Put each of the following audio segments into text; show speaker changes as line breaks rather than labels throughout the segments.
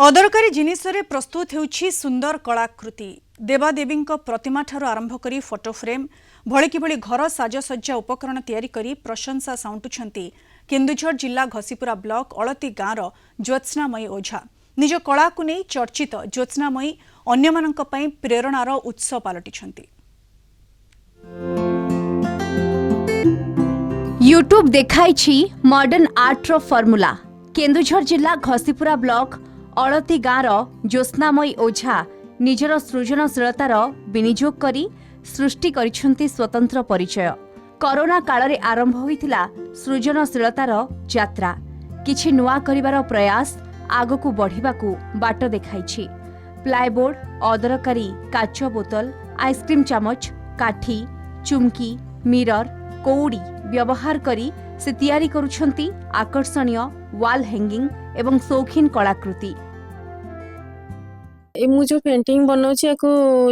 अदरकारी जिनिसरे प्रस्तुत होउछि सुंदर कलाकृति। देवादेवी प्रतिमा ठारू आरंभ करी फोटो फ्रेम भଳି किभଳି घर साजसज्जा उपकरण तैयारी करी प्रशंसा साउंटुछंती केन्दुझर जिला घसीपुरा ब्लॉक अलती गाँवर ज्योत्स्नामयी ओझा। निज कला को नहीं चर्चित ज्योत्स्नामयी अन्यमानंक पई प्रेरणार उत्स पालटिछंती।
यूट्यूब देखाइछि मॉडर्न आर्ट रो फॉर्मूला। केन्दुझर जिला घसीपुरा ब्लॉक अलती गाँवर ज्योत्स्नामयी ओझा निजर सृजनशीलतार विनियोग करी सृष्टि करिछंती स्वतंत्र परिचय। कोरोना काल रे आरंभ होइथिला सृजनशीलतार यात्रा। किछि नुआ करिवार प्रयास आगकू बढ़िबाकू बाट देखाइछि। प्लायबोर्ड, अदरकारी काच बोतल, आइसक्रीम चामच, काठी, चुमकी, मिरर, कौड़ी व्यवहार करी से तैयारी करुछंती आकर्षणीय वाल हैंगिंग एवं शौकीन कलाकृति।
मु जो पेंटिंग बनाऊँ या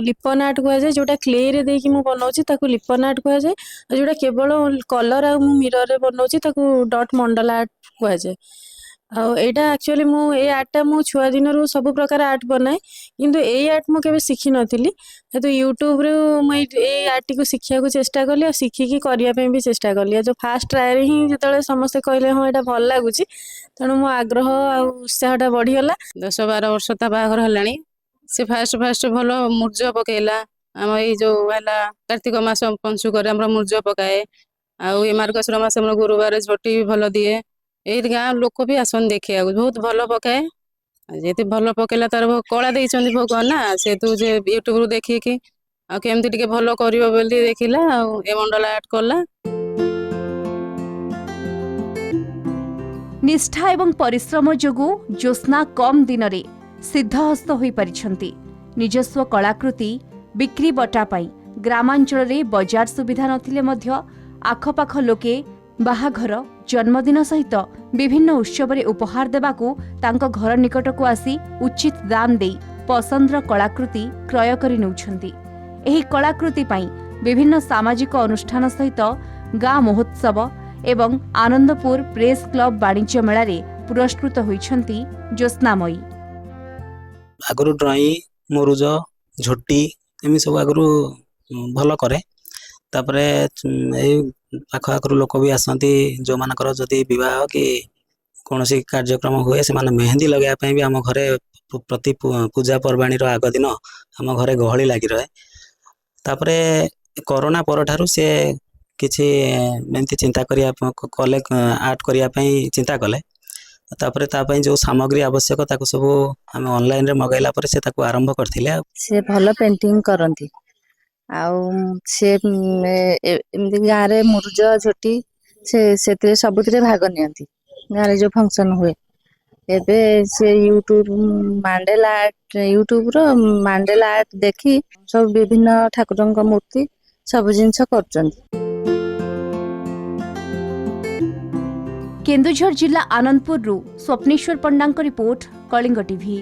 लिपन आर्ट कहुए जोटा क्ले रे देकी मु बनाऊँ लिपन आर्ट कहुए। जोटा केवल कलर आ मिरर रे बनाऊँ डॉट मंडल आर्ट कहुए। आईटा एक्चुअली मु ए आर्टा मु छुआ दिन सब प्रकार आर्ट बनाए किंतु ए आर्ट मु केबे शिखी नथिली। तो यूट्यूब रे मु ए आर्ट को शिखिया को चेष्टा कली और शिखिकी करिया पे भी चेष्टा कली। जो फास्ट ट्राए रे ही जतले समस्त कहले हां एटा भल लागुची तेणु मो आग्रह आ उत्साहटा बढ़ीगला। 10-12 वर्ष ता बाहर हलाणी से फास्ट भल मूर्ज पकेला। आम ये जो है कार्तिक मास पंचुक मूर्ज पकाए आ मार्गशीर मास गुरुवार झोटी भी भल दिए। ये गाँव लोक भी आसन देखा बहुत भल पकाए। जी भल पकेला तार कला देइछंती भगवान ना से तू जे यूट्यूब रु देखिकी केमती टिके भल करिवो बोली देखिला ए मंडल आर्ट कला।
निष्ठा एवं परिश्रम जोगु ज्योत्स्ना कम दिन रे सिद्धहस्त होई परिछंती। निजस्व कलाकृति बिक्री बटा पाई ग्रामांचल रे बजार सुविधा नथिले मध्य आखपाख लोके बाहाघर जन्मदिन सहित विभिन्न उत्सव रे उपहार देबाकू तांको घर निकट को आसी उचित दाम देई पसंदर कलाकृति क्रय करि नउछंती। एही कलाकृति पाई विभिन्न सामाजिक अनुष्ठान सहित गाँ महोत्सव एवं आनंदपुर प्रेस क्लब वाणिज्य मेला रे पुरस्कृत होइछंती ज्योत्स्नामयी।
आगुरु ड्राइंग मोरुज झोटी एमि सब आगुरु भल करे। तापरे पाख आखर लोक भी आसती जो मानकर जदि विवाह कि कौन कार्यक्रम हुए से माने मेहंदी लगाइबा भी आम घरे प्रति पूजा पर्वाणी आग दिन आम घरे गहली लगी रहे। तापरे कोरोना पर ठारू से किछि एमती चिंता करिया कले आर्ट करिया चिंता कले। तापरे तापई जो सामग्री आवश्यक ताको सब आम ऑनलाइन रे मगाइला पर से ताको आरंभ करथिले।
से भल पेंटिंग करंती से एमती गाँव रे मुर्ज झोटी से सबुतिरे भाग नियंती। गाँव रे जो फंक्शन हुए एबे से यूट्यूब रो मांडेला आर्ट देखी सब विभिन्न ठाकुरंक मूर्ति सब जिनस करचंती।
केन्दुझर जिला आनंदपुर स्वप्नेश्वर पंडा रिपोर्ट कलिंग टीवी।